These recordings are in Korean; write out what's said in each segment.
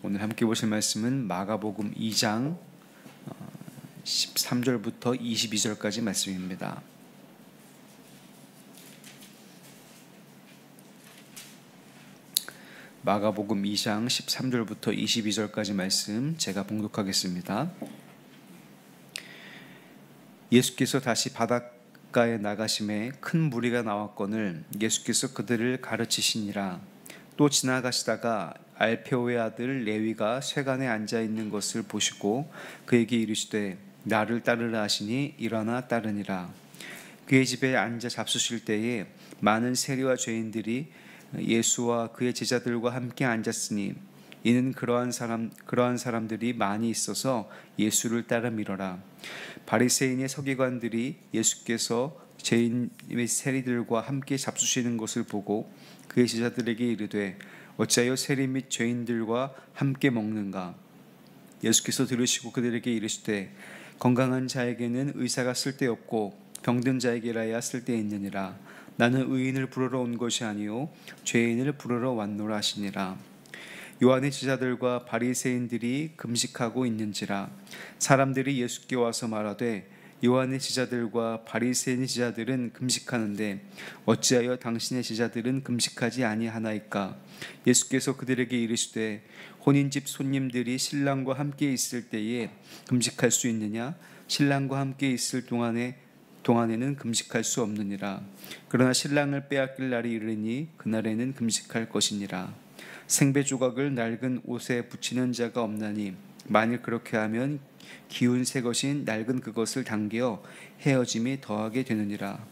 오늘 함께 보실 말씀은 마가복음 2장 13절부터 22절까지 말씀입니다. 마가복음 2장 13절부터 22절까지 말씀 제가 봉독하겠습니다. 예수께서 다시 바닷가에 나가심에 큰 무리가 나왔거늘 예수께서 그들을 가르치시니라. 또 지나가시다가 알페오의 아들 레위가 쇠간에 앉아 있는 것을 보시고 그에게 이르시되 나를 따르라 하시니 일어나 따르니라. 그의 집에 앉아 잡수실 때에 많은 세리와 죄인들이 예수와 그의 제자들과 함께 앉았으니 이는 그러한 사람들이 많이 있어서 예수를 따라 밀어라. 바리새인의 서기관들이 예수께서 죄인의 세리들과 함께 잡수시는 것을 보고 그의 제자들에게 이르되 어찌하여 세리 및 죄인들과 함께 먹는가? 예수께서 들으시고 그들에게 이르시되 건강한 자에게는 의사가 쓸데없고 병든 자에게라야 쓸데있느니라. 나는 의인을 부르러 온 것이 아니요 죄인을 부르러 왔노라 하시니라. 요한의 제자들과 바리새인들이 금식하고 있는지라. 사람들이 예수께 와서 말하되 요한의 제자들과 바리새인의 제자들은 금식하는데 어찌하여 당신의 제자들은 금식하지 아니하나이까? 예수께서 그들에게 이르시되 혼인집 손님들이 신랑과 함께 있을 때에 금식할 수 있느냐? 신랑과 함께 있을 동안에는 금식할 수 없느니라. 그러나 신랑을 빼앗길 날이 이르니 그날에는 금식할 것이니라. 생배 조각을 낡은 옷에 붙이는 자가 없나니 만일 그렇게 하면 기운 새 것인 낡은 그것을 당겨 헤어짐이 더하게 되느니라.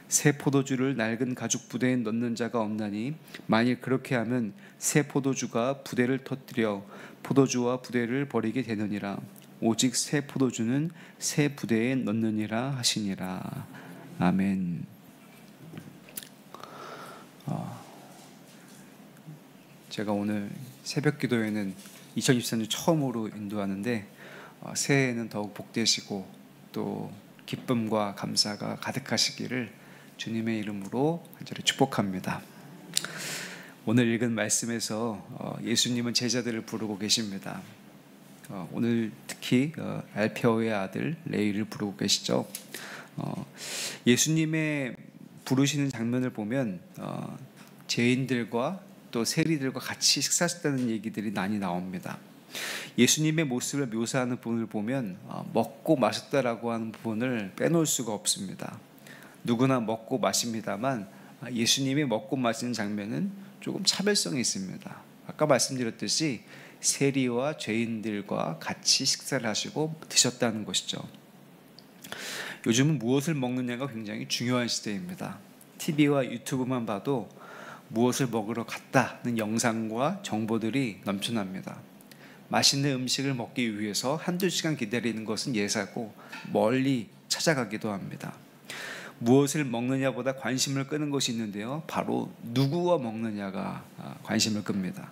새 포도주를 낡은 가죽 부대에 넣는 자가 없나니 만일 그렇게 하면 새 포도주가 부대를 터뜨려 포도주와 부대를 버리게 되느니라. 오직 새 포도주는 새 부대에 넣느니라 하시니라. 아멘. 제가 오늘 새벽 기도회는 2024년 처음으로 인도하는데 새해에는 더욱 복되시고 또 기쁨과 감사가 가득하시기를 주님의 이름으로 간절히 축복합니다. 오늘 읽은 말씀에서 예수님은 제자들을 부르고 계십니다. 오늘 특히 알페오의 아들 레위를 부르고 계시죠. 예수님의 부르시는 장면을 보면 죄인들과 또 세리들과 같이 식사했다는 얘기들이 많이 나옵니다. 예수님의 모습을 묘사하는 부분을 보면 먹고 마셨다라고 하는 부분을 빼놓을 수가 없습니다. 누구나 먹고 마십니다만 예수님이 먹고 마시는 장면은 조금 차별성이 있습니다. 아까 말씀드렸듯이 세리와 죄인들과 같이 식사를 하시고 드셨다는 것이죠. 요즘은 무엇을 먹느냐가 굉장히 중요한 시대입니다. TV와 유튜브만 봐도 무엇을 먹으러 갔다는 영상과 정보들이 넘쳐납니다. 맛있는 음식을 먹기 위해서 한두 시간 기다리는 것은 예사고 멀리 찾아가기도 합니다. 무엇을 먹느냐보다 관심을 끄는 것이 있는데요. 바로 누구와 먹느냐가 관심을 끕니다.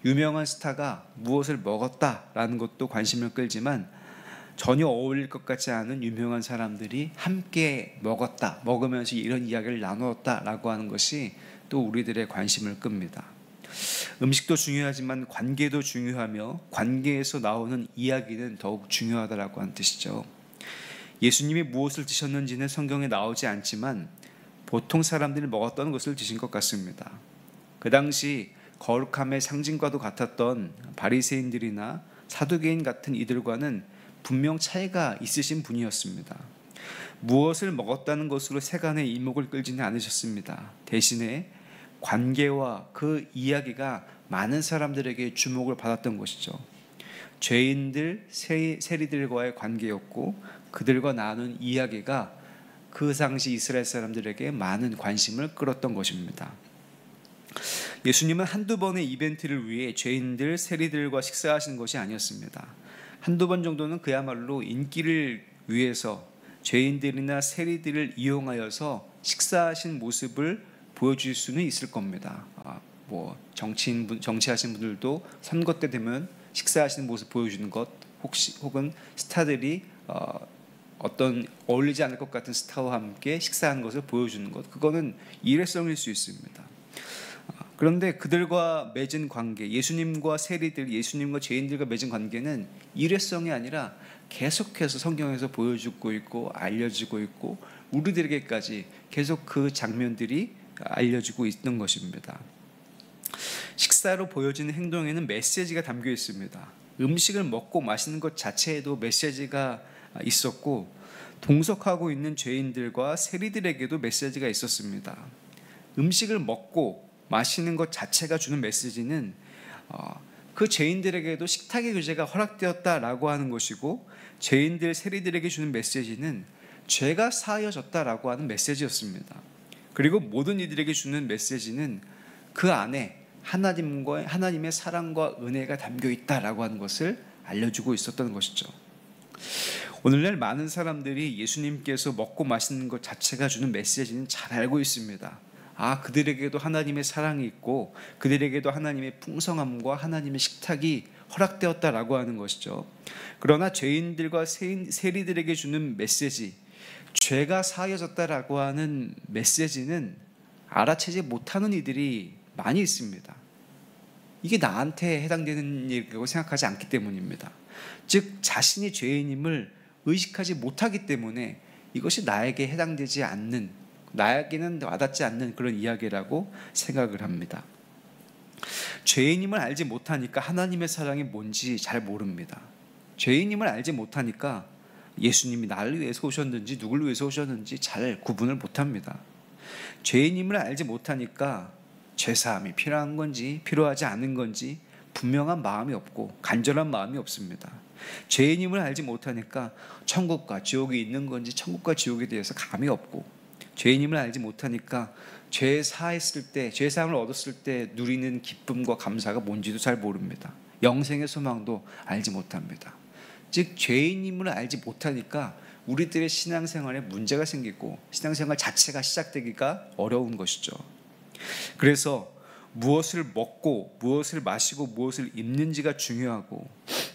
유명한 스타가 무엇을 먹었다라는 것도 관심을 끌지만 전혀 어울릴 것 같지 않은 유명한 사람들이 함께 먹으면서 이런 이야기를 나누었다라고 하는 것이 또 우리들의 관심을 끕니다. 음식도 중요하지만 관계도 중요하며 관계에서 나오는 이야기는 더욱 중요하다라고 하는 뜻이죠. 예수님이 무엇을 드셨는지는 성경에 나오지 않지만 보통 사람들이 먹었던 것을 드신 것 같습니다. 그 당시 거룩함의 상징과도 같았던 바리새인들이나 사두개인 같은 이들과는 분명 차이가 있으신 분이었습니다. 무엇을 먹었다는 것으로 세간의 이목을 끌지는 않으셨습니다. 대신에 관계와 그 이야기가 많은 사람들에게 주목을 받았던 것이죠. 죄인들, 세리들과의 관계였고 그들과 나눈 이야기가 그 당시 이스라엘 사람들에게 많은 관심을 끌었던 것입니다. 예수님은 한두 번의 이벤트를 위해 죄인들, 세리들과 식사하신 것이 아니었습니다. 한두 번 정도는 그야말로 인기를 위해서 죄인들이나 세리들을 이용하여서 식사하신 모습을 보여줄 수는 있을 겁니다. 정치하신 분들도 선거 때 되면 식사하시는 모습 보여주는 것, 혹은 스타들이 어떤 어울리지 않을 것 같은 스타와 함께 식사하는 것을 보여주는 것, 그거는 일회성일 수 있습니다. 그런데 그들과 맺은 관계, 예수님과 세리들, 예수님과 죄인들과 맺은 관계는 일회성이 아니라 계속해서 성경에서 보여주고 있고 알려지고 있고 우리들에게까지 계속 그 장면들이 알려지고 있는 것입니다. 식사로 보여지는 행동에는 메시지가 담겨 있습니다. 음식을 먹고 마시는 것 자체에도 메시지가 있었고 동석하고 있는 죄인들과 세리들에게도 메시지가 있었습니다. 음식을 먹고 마시는 것 자체가 주는 메시지는 그 죄인들에게도 식탁의 교제가 허락되었다라고 하는 것이고 죄인들 세리들에게 주는 메시지는 죄가 사하여졌다라고 하는 메시지였습니다. 그리고 모든 이들에게 주는 메시지는 그 안에 하나님의 사랑과 은혜가 담겨 있다라고 하는 것을 알려주고 있었던 것이죠. 오늘날 많은 사람들이 예수님께서 먹고 마시는 것 자체가 주는 메시지는 잘 알고 있습니다. 그들에게도 하나님의 사랑이 있고 그들에게도 하나님의 풍성함과 하나님의 식탁이 허락되었다라고 하는 것이죠. 그러나 죄인들과 세리들에게 주는 메시지, 죄가 사하여졌다라고 하는 메시지는 알아채지 못하는 이들이 많이 있습니다. 이게 나한테 해당되는 일이라고 생각하지 않기 때문입니다. 즉 자신이 죄인임을 의식하지 못하기 때문에 이것이 나에게 해당되지 않는, 나에게는 와닿지 않는 그런 이야기라고 생각을 합니다. 죄인임을 알지 못하니까 하나님의 사랑이 뭔지 잘 모릅니다. 죄인임을 알지 못하니까 예수님이 나를 위해서 오셨는지 누굴 위해서 오셨는지 잘 구분을 못합니다. 죄인임을 알지 못하니까 죄사함이 필요한 건지 필요하지 않은 건지 분명한 마음이 없고 간절한 마음이 없습니다. 죄인임을 알지 못하니까 천국과 지옥이 있는 건지 천국과 지옥에 대해서 감이 없고 죄인임을 알지 못하니까 죄 사함을 얻었을 때 누리는 기쁨과 감사가 뭔지도 잘 모릅니다. 영생의 소망도 알지 못합니다. 즉 죄인임을 알지 못하니까 우리들의 신앙생활에 문제가 생기고 신앙생활 자체가 시작되기가 어려운 것이죠. 그래서 무엇을 먹고 무엇을 마시고 무엇을 입는지가 중요하고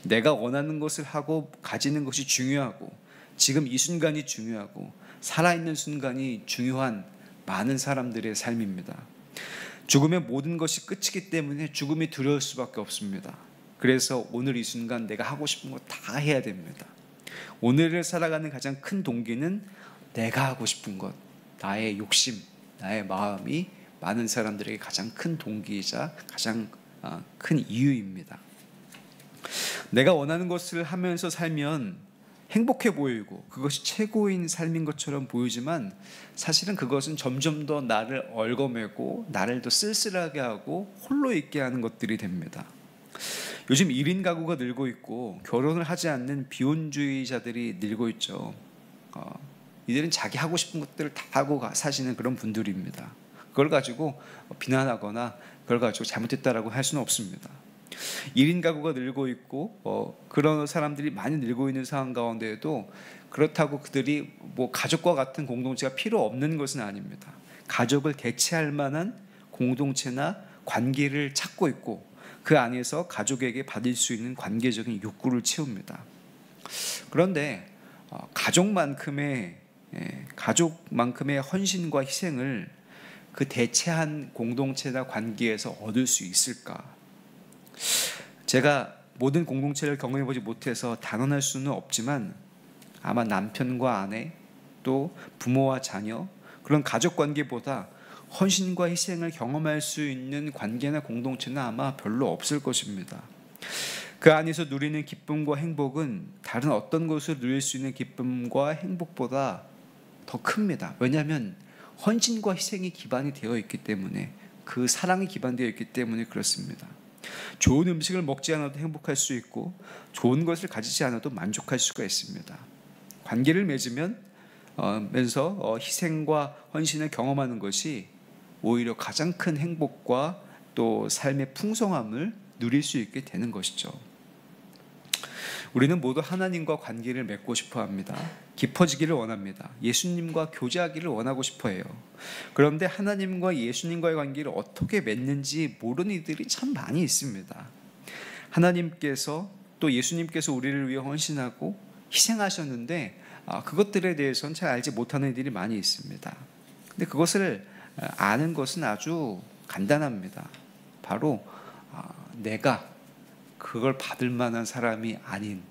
내가 원하는 것을 하고 가지는 것이 중요하고 지금 이 순간이 중요하고 살아있는 순간이 중요한 많은 사람들의 삶입니다. 죽으면 모든 것이 끝이기 때문에 죽음이 두려울 수밖에 없습니다. 그래서 오늘 이 순간 내가 하고 싶은 거 다 해야 됩니다. 오늘을 살아가는 가장 큰 동기는 내가 하고 싶은 것, 나의 욕심, 나의 마음이 많은 사람들에게 가장 큰 동기이자 가장 큰 이유입니다. 내가 원하는 것을 하면서 살면 행복해 보이고 그것이 최고인 삶인 것처럼 보이지만 사실은 그것은 점점 더 나를 얽어매고 나를 더 쓸쓸하게 하고 홀로 있게 하는 것들이 됩니다. 요즘 1인 가구가 늘고 있고 결혼을 하지 않는 비혼주의자들이 늘고 있죠. 이들은 자기 하고 싶은 것들을 다 하고 사시는 그런 분들입니다. 그걸 가지고 비난하거나 그걸 가지고 잘못했다라고 할 수는 없습니다. 1인 가구가 늘고 있고 그런 사람들이 많이 늘고 있는 상황 가운데에도 그렇다고 그들이 가족과 같은 공동체가 필요 없는 것은 아닙니다. 가족을 대체할 만한 공동체나 관계를 찾고 있고 그 안에서 가족에게 받을 수 있는 관계적인 욕구를 채웁니다. 그런데 가족만큼의 헌신과 희생을 그 대체한 공동체나 관계에서 얻을 수 있을까? 제가 모든 공동체를 경험해보지 못해서 단언할 수는 없지만 아마 남편과 아내 또 부모와 자녀 그런 가족 관계보다 헌신과 희생을 경험할 수 있는 관계나 공동체는 아마 별로 없을 것입니다. 그 안에서 누리는 기쁨과 행복은 다른 어떤 것을 누릴 수 있는 기쁨과 행복보다 더 큽니다. 왜냐하면 헌신과 희생이 기반이 되어 있기 때문에 그 사랑이 기반되어 있기 때문에 그렇습니다. 좋은 음식을 먹지 않아도 행복할 수 있고 좋은 것을 가지지 않아도 만족할 수가 있습니다. 관계를 맺으면서 희생과 헌신을 경험하는 것이 오히려 가장 큰 행복과 또 삶의 풍성함을 누릴 수 있게 되는 것이죠. 우리는 모두 하나님과 관계를 맺고 싶어 합니다. 깊어지기를 원합니다. 예수님과 교제하기를 원하고 싶어 해요. 그런데 하나님과 예수님과의 관계를 어떻게 맺는지 모르는 이들이 참 많이 있습니다. 하나님께서 또 예수님께서 우리를 위해 헌신하고 희생하셨는데 그것들에 대해서는 잘 알지 못하는 이들이 많이 있습니다. 근데 그것을 아는 것은 아주 간단합니다. 바로 내가 그걸 받을 만한 사람이 아닌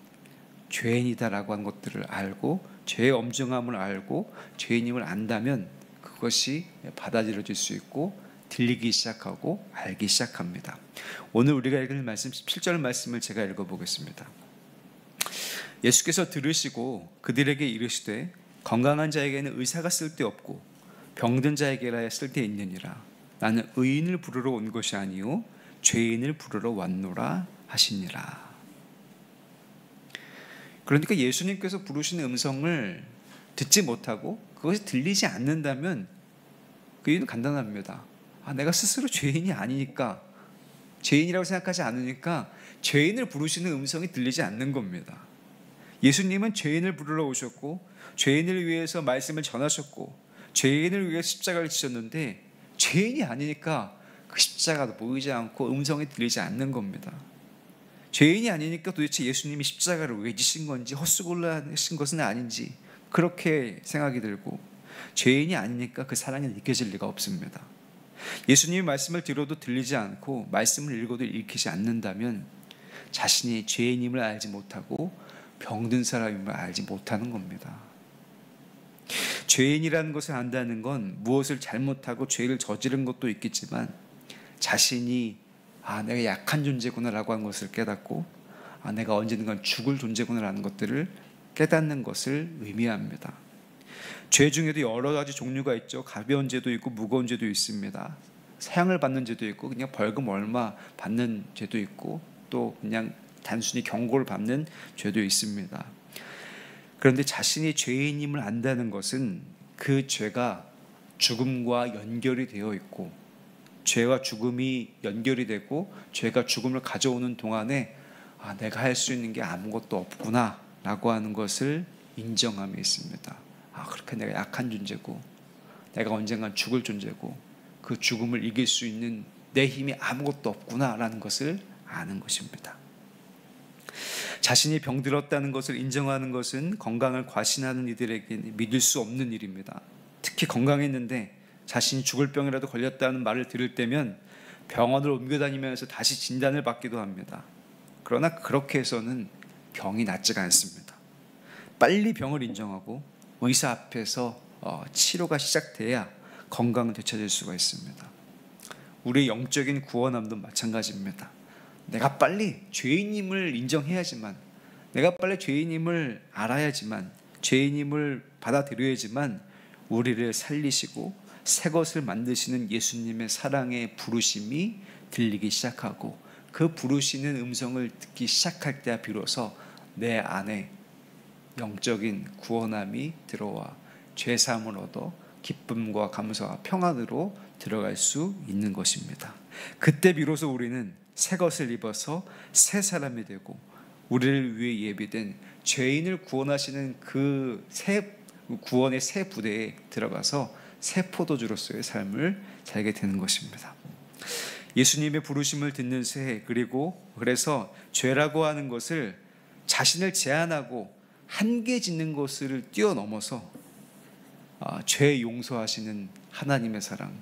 죄인이다라고 하는 것들을 알고 죄의 엄중함을 알고 죄인임을 안다면 그것이 받아들여질 수 있고 들리기 시작하고 알기 시작합니다. 오늘 우리가 읽을 말씀 17절 말씀을 제가 읽어보겠습니다. 예수께서 들으시고 그들에게 이르시되 건강한 자에게는 의사가 쓸데없고 병든 자에게라야 쓸데있느니라. 나는 의인을 부르러 온 것이 아니요 죄인을 부르러 왔노라 하시니라. 그러니까 예수님께서 부르시는 음성을 듣지 못하고 그것이 들리지 않는다면 그 이유는 간단합니다. 내가 스스로 죄인이 아니니까, 죄인이라고 생각하지 않으니까 죄인을 부르시는 음성이 들리지 않는 겁니다. 예수님은 죄인을 부르러 오셨고 죄인을 위해서 말씀을 전하셨고 죄인을 위해 십자가를 지셨는데 죄인이 아니니까 그 십자가도 보이지 않고 음성이 들리지 않는 겁니다. 죄인이 아니니까 도대체 예수님이 십자가를 왜 지신 건지, 헛수고를 하신 것은 아닌지 그렇게 생각이 들고, 죄인이 아니니까 그 사랑이 느껴질 리가 없습니다. 예수님의 말씀을 들어도 들리지 않고 말씀을 읽어도 읽히지 않는다면 자신이 죄인임을 알지 못하고 병든 사람임을 알지 못하는 겁니다. 죄인이라는 것을 안다는 건 무엇을 잘못하고 죄를 저지른 것도 있겠지만 자신이 내가 약한 존재구나라고 하는 것을 깨닫고 내가 언젠간 죽을 존재구나라는 것들을 깨닫는 것을 의미합니다. 죄 중에도 여러 가지 종류가 있죠. 가벼운 죄도 있고 무거운 죄도 있습니다. 사형을 받는 죄도 있고 그냥 벌금 얼마 받는 죄도 있고 또 그냥 단순히 경고를 받는 죄도 있습니다. 그런데 자신이 죄인임을 안다는 것은 그 죄가 죽음과 연결이 되어 있고 죄와 죽음이 연결이 되고 죄가 죽음을 가져오는 동안에 내가 할 수 있는 게 아무것도 없구나 라고 하는 것을 인정함이 있습니다. 그렇게 내가 약한 존재고 내가 언젠간 죽을 존재고 그 죽음을 이길 수 있는 내 힘이 아무것도 없구나 라는 것을 아는 것입니다. 자신이 병들었다는 것을 인정하는 것은 건강을 과신하는 이들에게 믿을 수 없는 일입니다. 특히 건강했는데 자신이 죽을 병이라도 걸렸다는 말을 들을 때면 병원을 옮겨다니면서 다시 진단을 받기도 합니다. 그러나 그렇게 해서는 병이 낫지가 않습니다. 빨리 병을 인정하고 의사 앞에서 치료가 시작돼야 건강은 되찾을 수가 있습니다. 우리의 영적인 구원함도 마찬가지입니다. 내가 빨리 죄인임을 인정해야지만, 내가 빨리 죄인임을 알아야지만, 죄인임을 받아들여야지만 우리를 살리시고 새 것을 만드시는 예수님의 사랑의 부르심이 들리기 시작하고 그 부르시는 음성을 듣기 시작할 때야 비로소 내 안에 영적인 구원함이 들어와 죄사함을 얻어 기쁨과 감사와 평안으로 들어갈 수 있는 것입니다. 그때 비로소 우리는 새 것을 입어서 새 사람이 되고 우리를 위해 예비된 죄인을 구원하시는 그 새 구원의 새 부대에 들어가서 새 포도주로서의 삶을 살게 되는 것입니다. 예수님의 부르심을 듣는 새, 그래서 죄라고 하는 것을 자신을 제한하고 한계 짓는 것을 뛰어넘어서 죄 용서하시는 하나님의 사랑,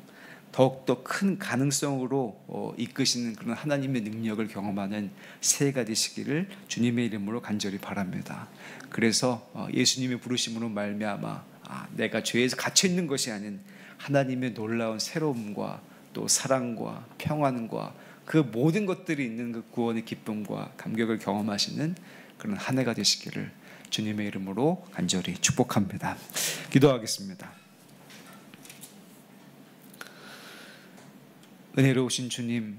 더욱더 큰 가능성으로 이끄시는 그런 하나님의 능력을 경험하는 새해가 되시기를 주님의 이름으로 간절히 바랍니다. 그래서 예수님의 부르심으로 말미암아 내가 죄에서 갇혀 있는 것이 아닌 하나님의 놀라운 새로움과 또 사랑과 평안과 그 모든 것들이 있는 그 구원의 기쁨과 감격을 경험하시는 그런 한 해가 되시기를 주님의 이름으로 간절히 축복합니다. 기도하겠습니다. 은혜로우신 주님,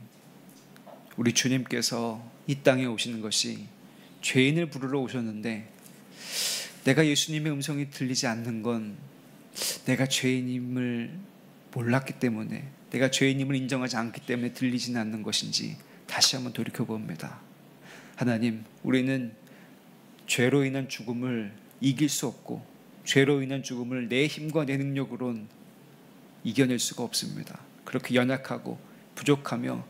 우리 주님께서 이 땅에 오시는 것이 죄인을 부르러 오셨는데 내가 예수님의 음성이 들리지 않는 건 내가 죄인임을 몰랐기 때문에, 내가 죄인임을 인정하지 않기 때문에 들리지는 않는 것인지 다시 한번 돌이켜봅니다. 하나님, 우리는 죄로 인한 죽음을 이길 수 없고 죄로 인한 죽음을 내 힘과 내 능력으로는 이겨낼 수가 없습니다. 그렇게 연약하고 부족하며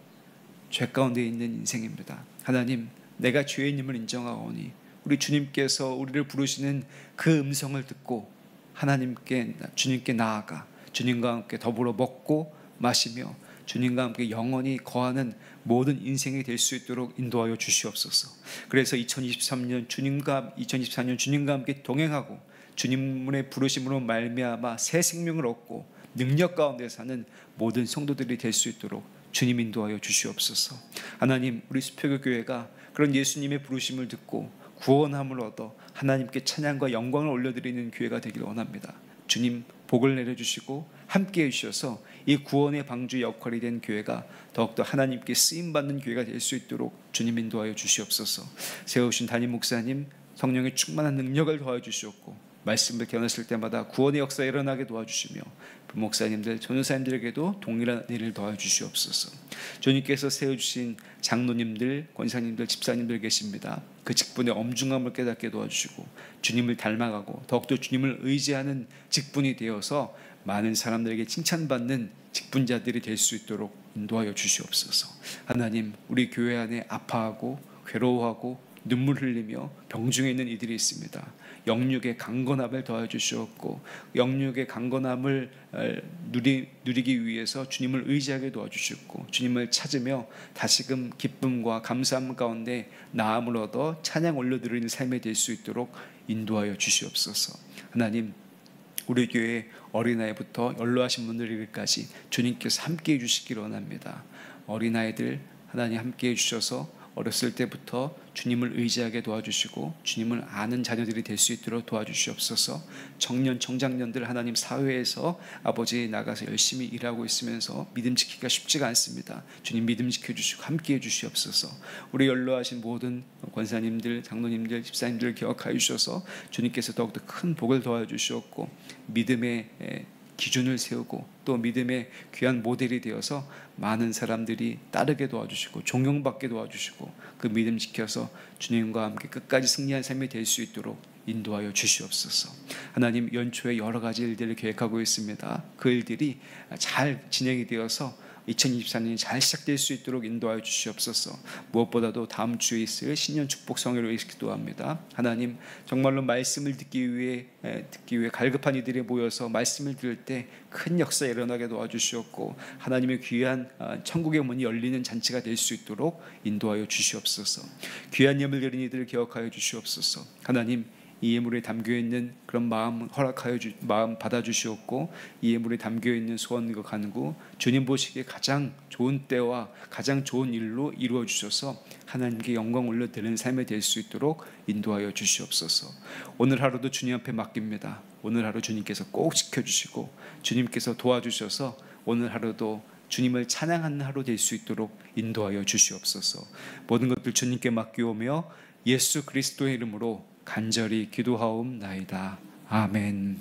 죄 가운데 있는 인생입니다. 하나님, 내가 죄인임을 인정하오니 우리 주님께서 우리를 부르시는 그 음성을 듣고 주님께 나아가 주님과 함께 더불어 먹고 마시며 주님과 함께 영원히 거하는 모든 인생이 될 수 있도록 인도하여 주시옵소서. 그래서 2024년 주님과 함께 동행하고 주님의 부르심으로 말미암아 새 생명을 얻고 능력 가운데 사는 모든 성도들이 될 수 있도록 주님 인도하여 주시옵소서. 하나님, 우리 수표교 교회가 그런 예수님의 부르심을 듣고 구원함을 얻어 하나님께 찬양과 영광을 올려드리는 교회가 되기를 원합니다. 주님 복을 내려주시고 함께해 주셔서 이 구원의 방주 역할이 된 교회가 더욱더 하나님께 쓰임받는 교회가 될 수 있도록 주님 인도하여 주시옵소서. 세우신 담임 목사님 성령의 충만한 능력을 더하여 주시옵고 말씀을 전했을 때마다 구원의 역사가 일어나게 도와주시며 부목사님들, 전도사님들에게도 동일한 일을 더하여 주시옵소서. 주님께서 세워주신 장로님들, 권사님들, 집사님들 계십니다. 그 직분의 엄중함을 깨닫게 도와주시고 주님을 닮아가고 더욱더 주님을 의지하는 직분이 되어서 많은 사람들에게 칭찬받는 직분자들이 될 수 있도록 인도하여 주시옵소서. 하나님, 우리 교회 안에 아파하고 괴로워하고 눈물 흘리며 병중에 있는 이들이 있습니다. 영육의 강건함을 더하여 주시옵고 영육의 강건함을 누리기 위해서 주님을 의지하게 도와주시옵고 주님을 찾으며 다시금 기쁨과 감사함 가운데 나음을 얻어 찬양 올려드리는 삶이 될 수 있도록 인도하여 주시옵소서. 하나님, 우리 교회 어린아이부터 연로하신 분들에게까지 주님께서 함께해 주시기를 원합니다. 어린아이들 하나님 함께해 주셔서 어렸을 때부터 주님을 의지하게 도와주시고 주님을 아는 자녀들이 될 수 있도록 도와주시옵소서. 청년, 청장년들 하나님 사회에서 아버지 나가서 열심히 일하고 있으면서 믿음 지키기가 쉽지가 않습니다. 주님 믿음 지켜주시고 함께해 주시옵소서. 우리 연로하신 모든 권사님들, 장로님들, 집사님들을 기억하여 주셔서 주님께서 더욱더 큰 복을 더하여 주시옵고 믿음의 기준을 세우고 또 믿음의 귀한 모델이 되어서 많은 사람들이 따르게 도와주시고 존경받게 도와주시고 그 믿음 지켜서 주님과 함께 끝까지 승리한 삶이 될 수 있도록 인도하여 주시옵소서. 하나님, 연초에 여러 가지 일들을 계획하고 있습니다. 그 일들이 잘 진행이 되어서 2024년이 잘 시작될 수 있도록 인도하여 주시옵소서. 무엇보다도 다음 주에 있을 신년 축복 성회를 위해서 기도합니다. 하나님, 정말로 말씀을 듣기 위해 갈급한 이들이 모여서 말씀을 들을 때 큰 역사 일어나게 도와주시옵고 하나님의 귀한 천국의 문이 열리는 잔치가 될 수 있도록 인도하여 주시옵소서. 귀한 예물 드린 이들을 기억하여 주시옵소서. 하나님, 이 예물에 담겨있는 그런 마음 마음 받아주시옵고 이 예물에 담겨있는 소원과 간구 주님 보시기에 가장 좋은 때와 가장 좋은 일로 이루어 주셔서 하나님께 영광 올려드리는 삶이 될 수 있도록 인도하여 주시옵소서. 오늘 하루도 주님 앞에 맡깁니다. 오늘 하루 주님께서 꼭 지켜주시고 주님께서 도와주셔서 오늘 하루도 주님을 찬양하는 하루 될 수 있도록 인도하여 주시옵소서. 모든 것들 주님께 맡기오며 예수 그리스도의 이름으로 간절히 기도하옵나이다. 아멘.